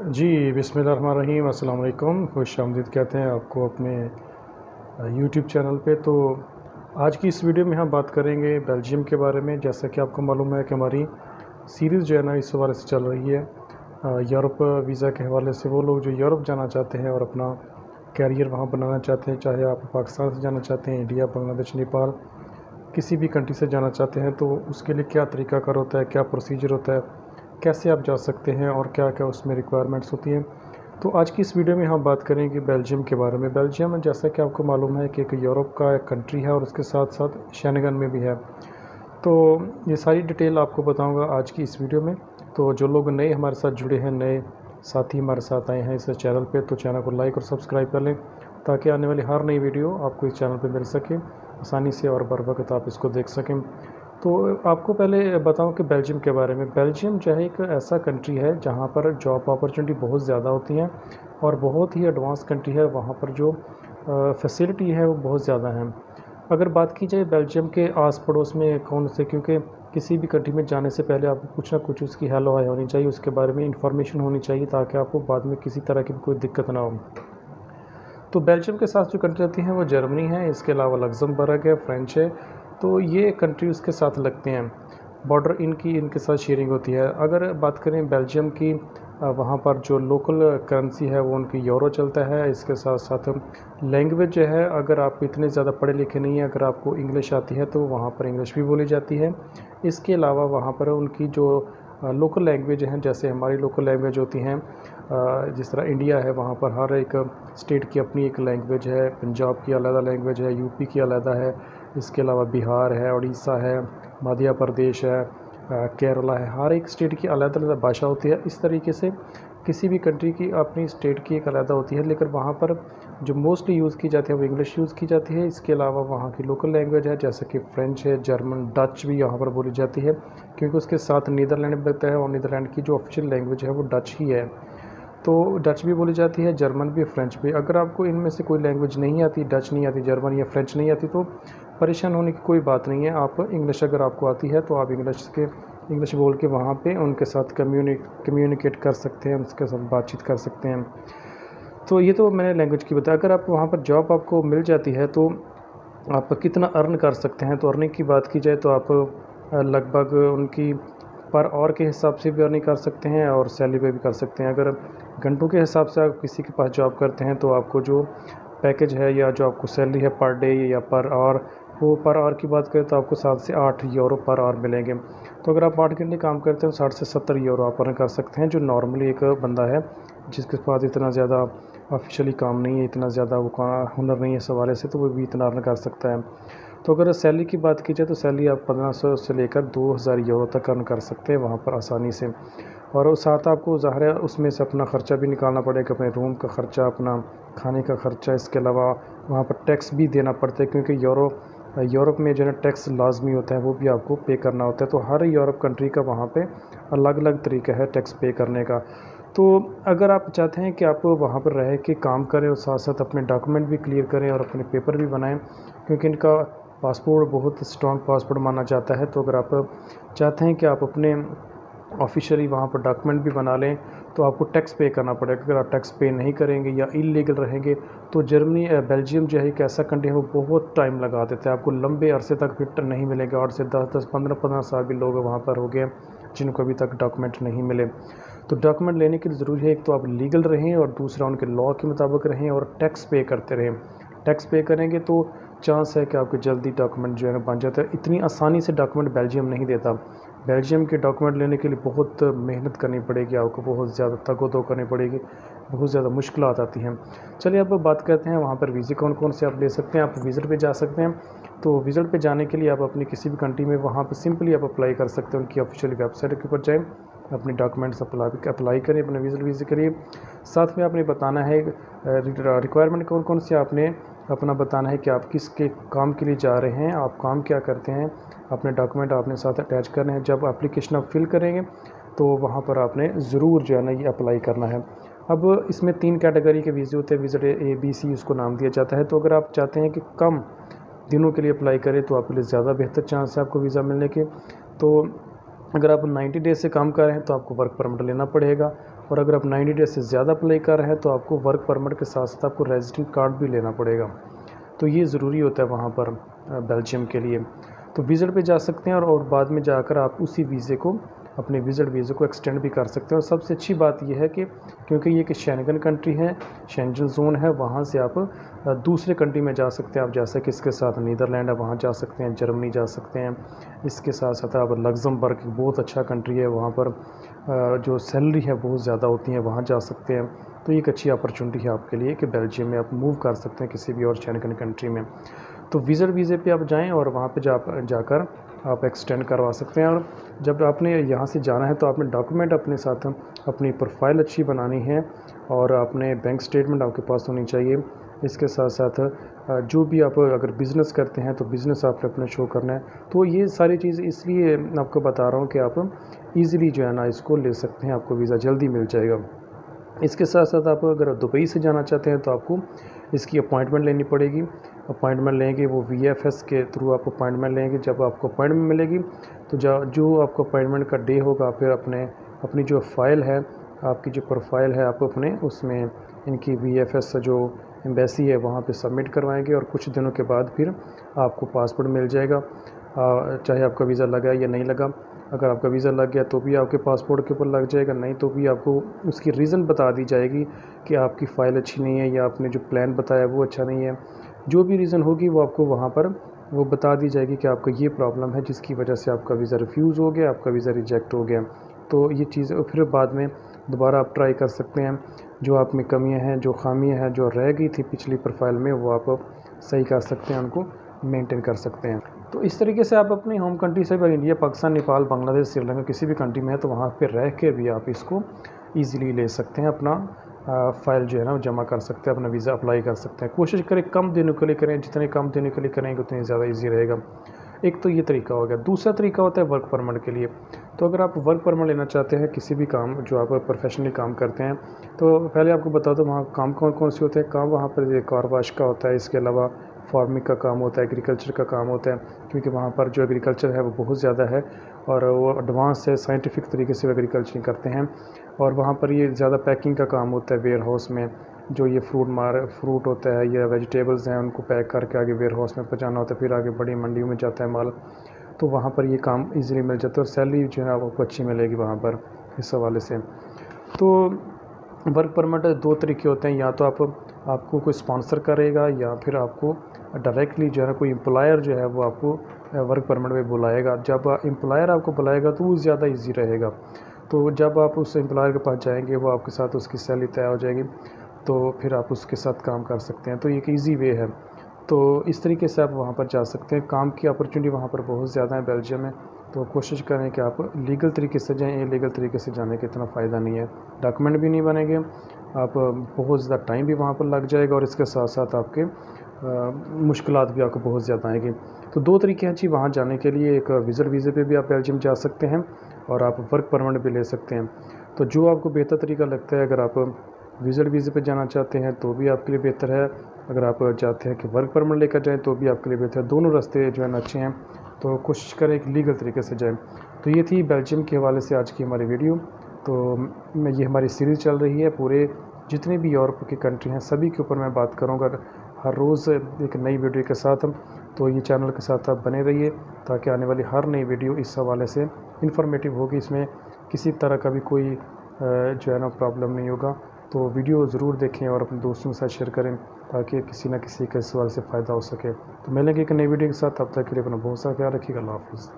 जी, बिस्मिल्लाहिर्रहमानिर्रहीम, अस्सलाम वालेकुम, खुशामदीद कहते हैं आपको अपने यूट्यूब चैनल पे। तो आज की इस वीडियो में हम बात करेंगे बेल्जियम के बारे में। जैसा कि आपको मालूम है कि हमारी सीरीज़ जो है ना इस हवाले से चल रही है, यूरोप वीज़ा के हवाले से। वो लोग जो यूरोप जाना चाहते हैं और अपना कैरियर वहाँ बनाना चाहते हैं, चाहे आप पाकिस्तान से जाना चाहते हैं, इंडिया, बांग्लादेश, नेपाल, किसी भी कंट्री से जाना चाहते हैं, तो उसके लिए क्या तरीक़ाकार होता है, क्या प्रोसीजर होता है, कैसे आप जा सकते हैं और क्या-क्या उसमें रिक्वायरमेंट्स होती हैं। तो आज की इस वीडियो में हम बात करेंगे बेल्जियम के बारे में। बेल्जियम, जैसा कि आपको मालूम है कि एक यूरोप का एक कंट्री है और उसके साथ-साथ शेंगन में भी है। तो ये सारी डिटेल आपको बताऊँगा आज की इस वीडियो में। तो जो लोग नए हमारे साथ जुड़े हैं, नए साथी हमारे साथ आए हैं इस चैनल पे, तो चैनल को लाइक और सब्सक्राइब कर लें, ताकि आने वाली हर नई वीडियो आपको इस चैनल पे मिल सके आसानी से और बर वक़्त आप इसको देख सकें। तो आपको पहले बताऊं कि बेल्जियम के बारे में। बेल्जियम जो है एक ऐसा कंट्री है जहां पर जॉब अपॉर्चुनिटी बहुत ज़्यादा होती हैं और बहुत ही एडवांस कंट्री है। वहां पर जो फैसिलिटी है वो बहुत ज़्यादा है। अगर बात की जाए बेल्जियम के आस पड़ोस में कौन से, क्योंकि किसी भी कंट्री में जाने से पहले आपको कुछ ना कुछ उसकी हेलो हाय होनी चाहिए, उसके बारे में इंफॉर्मेशन होनी चाहिए, ताकि आपको बाद में किसी तरह की कोई दिक्कत ना हो। तो बेल्जियम के साथ जो कंट्री आती हैं वो जर्मनी है, इसके अलावा लग्जमबर्ग है, फ्रेंच है। तो ये कंट्री उसके साथ लगते हैं, बॉर्डर इनके साथ शेयरिंग होती है। अगर बात करें बेल्जियम की, वहाँ पर जो लोकल करेंसी है वो उनकी यूरो चलता है। इसके साथ साथ लैंग्वेज जो है, अगर आप इतने ज़्यादा पढ़े लिखे नहीं हैं, अगर आपको इंग्लिश आती है तो वहाँ पर इंग्लिश भी बोली जाती है। इसके अलावा वहाँ पर उनकी जो लोकल लैंग्वेज हैं, जैसे हमारी लोकल लैंग्वेज होती हैं, जिस तरह इंडिया है वहाँ पर हर एक स्टेट की अपनी एक लैंग्वेज है। पंजाब की अलग लैंग्वेज है, यूपी की अलग है, इसके अलावा बिहार है, उड़ीसा है, मध्य प्रदेश है, केरला है। हर एक स्टेट की अलग अलग भाषा होती है। इस तरीके से किसी भी कंट्री की अपनी स्टेट की एक अलग होती है, लेकिन वहाँ पर जो मोस्टली यूज़ की जाती है वो इंग्लिश यूज़ की जाती है। इसके अलावा वहाँ की लोकल लैंग्वेज है, जैसे कि फ्रेंच है, जर्मन, डच भी यहाँ पर बोली जाती है, क्योंकि उसके साथ नीदरलैंड भी लगता है और नीदरलैंड की जो ऑफिशियल लैंग्वेज है वो डच ही है। तो डच भी बोली जाती है, जर्मन भी, फ्रेंच भी। अगर आपको इनमें से कोई लैंग्वेज नहीं आती, डच नहीं आती, जर्मन या फ्रेंच नहीं आती, तो परेशान होने की कोई बात नहीं है। आप इंग्लिश अगर आपको आती है तो आप इंग्लिश बोल के वहाँ पे उनके साथ कम्युनिकेट कर सकते हैं, उनके साथ बातचीत कर सकते हैं। तो ये तो मैंने लैंग्वेज की बताया। अगर आप वहाँ पर जॉब आपको मिल जाती है तो आप कितना अर्न कर सकते हैं। तो अर्निंग की बात की जाए तो आप लगभग उनकी पर आवर के हिसाब से भी अर्निंग कर सकते हैं और सैलरी पे भी कर सकते हैं। अगर घंटों के हिसाब से आप किसी के पास जॉब करते हैं तो आपको जो पैकेज है या जो आपको सैलरी है पर डे या पर आवर, वो पर आवर की बात करें तो आपको 7 से 8 यूरो पर आवर मिलेंगे। तो अगर आप 8 घंटे काम करते हैं तो 60 से 70 यूरो आप अर्न कर सकते हैं, जो नॉर्मली एक बंदा है जिसके पास इतना ज़्यादा ऑफिशियली काम नहीं है, इतना ज़्यादा वो का हुनर नहीं है इस हवाले से, तो वो भी इतना अर्न कर सकता है। तो अगर सैलरी की बात की जाए तो सैलरी आप 1500 से लेकर 2000 यूरो तक अर्न कर सकते हैं वहाँ पर आसानी से। और उस साथ आपको ज़ाहिर है उसमें से अपना ख़र्चा भी निकालना पड़ेगा, अपने रूम का ख़र्चा, अपना खाने का ख़र्चा। इसके अलावा वहाँ पर टैक्स भी देना पड़ता है, क्योंकि यूरोप में जो है टैक्स लाजमी होता है, वो भी आपको पे करना होता है। तो हर यूरोप कंट्री का वहाँ पे अलग अलग तरीका है टैक्स पे करने का। तो अगर आप चाहते हैं कि आप वहाँ पर रह के काम करें और साथ साथ अपने डॉक्यूमेंट भी क्लियर करें और अपने पेपर भी बनाएं, क्योंकि इनका पासपोर्ट बहुत स्ट्रॉन्ग पासपोर्ट माना जाता है। तो अगर आप चाहते हैं कि आप अपने ऑफिशियली वहाँ पर डॉक्यूमेंट भी बना लें, तो आपको टैक्स पे करना पड़ेगा। अगर आप टैक्स पे नहीं करेंगे या इलीगल रहेंगे तो बेल्जियम जो है एक ऐसा कंट्री है वो बहुत टाइम लगा देता है, आपको लंबे अरसे तक फिर नहीं मिलेगा। 8 से 10 15 साल भी लोग वहाँ पर हो गए जिनको अभी तक डॉक्यूमेंट नहीं मिले। तो डॉक्यूमेंट लेने के लिए ज़रूरी है, एक तो आप लीगल रहें और दूसरा उनके लॉ के मुताबिक रहें और टैक्स पे करते रहें। टैक्स पे करेंगे तो चांस है कि आपके जल्दी डॉक्यूमेंट जो है ना बन जाता है। इतनी आसानी से डॉक्यूमेंट बेल्जियम नहीं देता। बेल्जियम के डॉक्यूमेंट लेने के लिए बहुत मेहनत करनी पड़ेगी, आपको बहुत ज़्यादा तगो-दो करनी पड़ेगी, बहुत ज़्यादा मुश्किलात आती हैं। चलिए अब बात करते हैं वहाँ पर वीज़े कौन-कौन से आप ले सकते हैं। आप विज़िट पे जा सकते हैं। तो विज़िट पे जाने के लिए आप अपनी किसी भी कंट्री में वहाँ पर सिंपली आप अप्लाई कर सकते हैं। उनकी ऑफिशियल वेबसाइट के ऊपर जाएँ, अपने डॉक्यूमेंट्स अप्लाई करें अपने वीज़े के लिए। साथ में आपने बताना है रिक्वायरमेंट कौन-कौन सी आपने अपना बताना है कि आप किसके काम के लिए जा रहे हैं, आप काम क्या करते हैं, अपने डॉक्यूमेंट आपने साथ अटैच करने हैं। जब एप्लीकेशन आप फिल करेंगे तो वहाँ पर आपने ज़रूर जो है ना ये अप्लाई करना है। अब इसमें 3 कैटेगरी के वीज़े होते हैं, विज़िट ए, बी, सी उसको नाम दिया जाता है। तो अगर आप चाहते हैं कि कम दिनों के लिए अप्लाई करें तो आपके लिए ज़्यादा बेहतर चांस है आपको वीज़ा मिलने के। तो अगर आप 90 डेज़ से काम कर रहे हैं तो आपको वर्क परमिट लेना पड़ेगा, और अगर आप 90 डेज से ज़्यादा अप्लाई कर रहे हैं तो आपको वर्क परमिट के साथ साथ आपको रेजिडेंट कार्ड भी लेना पड़ेगा। तो ये ज़रूरी होता है वहाँ पर बेल्जियम के लिए। तो विज़िट पे जा सकते हैं और बाद में जाकर आप उसी वीज़े को, अपने विज़िट वीज़े को एक्सटेंड भी कर सकते हैं। और सबसे अच्छी बात यह है कि क्योंकि ये कि शेंगन कंट्री है, शेंजन ज़ोन है, वहाँ से आप दूसरे कंट्री में जा सकते हैं। आप जैसे कि इसके साथ नीदरलैंड है, वहाँ जा सकते हैं, जर्मनी जा सकते हैं। इसके साथ साथ आप लग्ज़मबर्ग, बहुत अच्छा कंट्री है, वहाँ पर जो सैलरी है बहुत ज़्यादा होती है, वहाँ जा सकते हैं। तो एक अच्छी अपॉर्चुनिटी है आपके लिए कि बेल्जियम में आप मूव कर सकते हैं किसी भी और शेंगन कंट्री में। तो विज़िट वीज़े पे आप जाएं और वहाँ पे जाकर आप एक्सटेंड करवा सकते हैं। और जब आपने यहाँ से जाना है तो आपने डॉक्यूमेंट अपने साथ, अपनी प्रोफाइल अच्छी बनानी है और अपने बैंक स्टेटमेंट आपके पास होनी चाहिए। इसके साथ साथ जो भी आप अगर बिज़नेस करते हैं तो बिज़नेस आपने अपना शो करना है। तो ये सारी चीज़ इसलिए आपको बता रहा हूँ कि आप ईज़िली जो है ना इसको ले सकते हैं, आपको वीज़ा जल्दी मिल जाएगा। इसके साथ साथ आप अगर दुबई से जाना चाहते हैं तो आपको इसकी अपॉइंटमेंट लेनी पड़ेगी। अपॉइंटमेंट लेंगे वो VFS के थ्रू आप अपॉइंटमेंट लेंगे। जब आपको अपॉइंटमेंट मिलेगी तो जो आपको अपॉइंटमेंट का डे होगा, फिर अपनी जो फ़ाइल है, आपकी जो प्रोफाइल है, आप अपने उसमें इनकी VFS जो एम्बेसी है वहाँ पे सबमिट करवाएंगे और कुछ दिनों के बाद फिर आपको पासपोर्ट मिल जाएगा। चाहे आपका वीज़ा लगा या नहीं लगा। अगर आपका वीज़ा लग गया तो भी आपके पासपोर्ट के ऊपर लग जाएगा, नहीं तो भी आपको उसकी रीज़न बता दी जाएगी कि आपकी फ़ाइल अच्छी नहीं है या आपने जो प्लान बताया वो अच्छा नहीं है। जो भी रीज़न होगी वो आपको वहाँ पर वो बता दी जाएगी कि आपका ये प्रॉब्लम है जिसकी वजह से आपका वीज़ा रिफ्यूज़ हो गया, आपका वीज़ा रिजेक्ट हो गया। तो ये चीज़ फिर बाद में दोबारा आप ट्राई कर सकते हैं। जो आप में कमियाँ हैं, जो ख़ामियाँ हैं, जो रह गई थी पिछली प्रोफाइल में, वो आप सही कर सकते हैं, उनको मेंटेन कर सकते हैं। तो इस तरीके से आप अपनी होम कंट्री से, अगर इंडिया, पाकिस्तान, नेपाल, बांग्लादेश, श्रीलंका किसी भी कंट्री में है तो वहाँ पे रह के भी आप इसको ईज़िली ले सकते हैं। अपना फ़ाइल जो है ना वो जमा कर सकते हैं, अपना वीज़ा अप्लाई कर सकते हैं। कोशिश करें कम दिनों के लिए करें, जितने कम दिनों के लिए करेंगे उतनी ज़्यादा ईज़ी रहेगा। एक तो ये तरीका हो गया। दूसरा तरीका होता है वर्क परमिट के लिए। तो अगर आप वर्क परमिट लेना चाहते हैं किसी भी काम, जो आप प्रोफेशनली काम करते हैं, तो पहले आपको बता दो वहाँ काम कौन कौन से होते हैं। काम वहाँ पर ये कार वाश का होता है, इसके अलावा फार्मिंग का काम होता है, एग्रीकल्चर का काम होता है, क्योंकि वहाँ पर जो एग्रीकल्चर है वो बहुत ज़्यादा है और वो एडवांस है, साइंटिफिक तरीके से एग्रीकल्चरिंग करते हैं। और वहाँ पर ये ज़्यादा पैकिंग का काम होता है वेयर हाउस में, जो ये फ्रूट होता है या वेजिटेबल्स हैं उनको पैक करके आगे वेयर हाउस में पहुँचाना होता है, फिर आगे बड़ी मंडियों में जाता है माल। तो वहाँ पर ये काम ईज़िली मिल जाता है और सैलरी जो है आपको अच्छी मिलेगी वहाँ पर, इस हवाले से। तो वर्क परमिट दो तरीके होते हैं, या तो आपको कोई स्पॉन्सर करेगा या फिर आपको डायरेक्टली जो है ना कोई एम्प्लॉयर जो है वो आपको वर्क परमिट में बुलाएगा। जब एम्प्लॉयर आपको बुलाएगा तो वो ज़्यादा इजी रहेगा। तो जब आप उस एम्प्लॉयर के पास जाएंगे, वो आपके साथ उसकी सैलरी तय हो जाएगी, तो फिर आप उसके साथ काम कर सकते हैं। तो एक ईज़ी वे है। तो इस तरीके से आप वहाँ पर जा सकते हैं। काम की अपॉर्चुनिटी वहाँ पर बहुत ज़्यादा है बेल्जियम में। तो कोशिश करें कि आप लीगल तरीके से जाएं, इलीगल तरीके से जाने का इतना फ़ायदा नहीं है। डॉक्यूमेंट भी नहीं बनेंगे, आप बहुत ज़्यादा टाइम भी वहाँ पर लग जाएगा और इसके साथ साथ आपके मुश्किलात भी आपको बहुत ज़्यादा आएंगी। तो दो तरीके हैं जी वहाँ जाने के लिए। एक विज़िट वीज़े पे भी आप बेल्जियम जा सकते हैं और आप वर्क परमिट भी ले सकते हैं। तो जो आपको बेहतर तरीका लगता है, अगर आप विज़िट वीज़े पे जाना चाहते हैं तो भी आपके लिए बेहतर है, अगर आप चाहते हैं कि वर्क परमिट लेकर जाएँ तो भी आपके लिए बेहतर है। दोनों रास्ते जो है ना अच्छे हैं, तो कोशिश करें एक लीगल तरीके से जाएँ। तो ये थी बेल्जियम के हवाले से आज की हमारी वीडियो। तो ये हमारी सीरीज़ चल रही है, पूरे जितने भी यूरोप की कंट्री हैं सभी के ऊपर मैं बात करूँगा हर रोज़ एक नई वीडियो के साथ। तो ये चैनल के साथ आप बने रहिए ताकि आने वाली हर नई वीडियो इस हवाले से इन्फॉर्मेटिव होगी। इसमें किसी तरह का भी कोई जो है ना प्रॉब्लम नहीं होगा। तो वीडियो ज़रूर देखें और अपने दोस्तों के साथ शेयर करें ताकि किसी न किसी के इस सवाल से फ़ायदा हो सके। तो मिलेंगे एक नई वीडियो के साथ, तब तक के लिए अपना बहुत सा ख्याल रखिएगा। अल्लाह हाफ़िज़।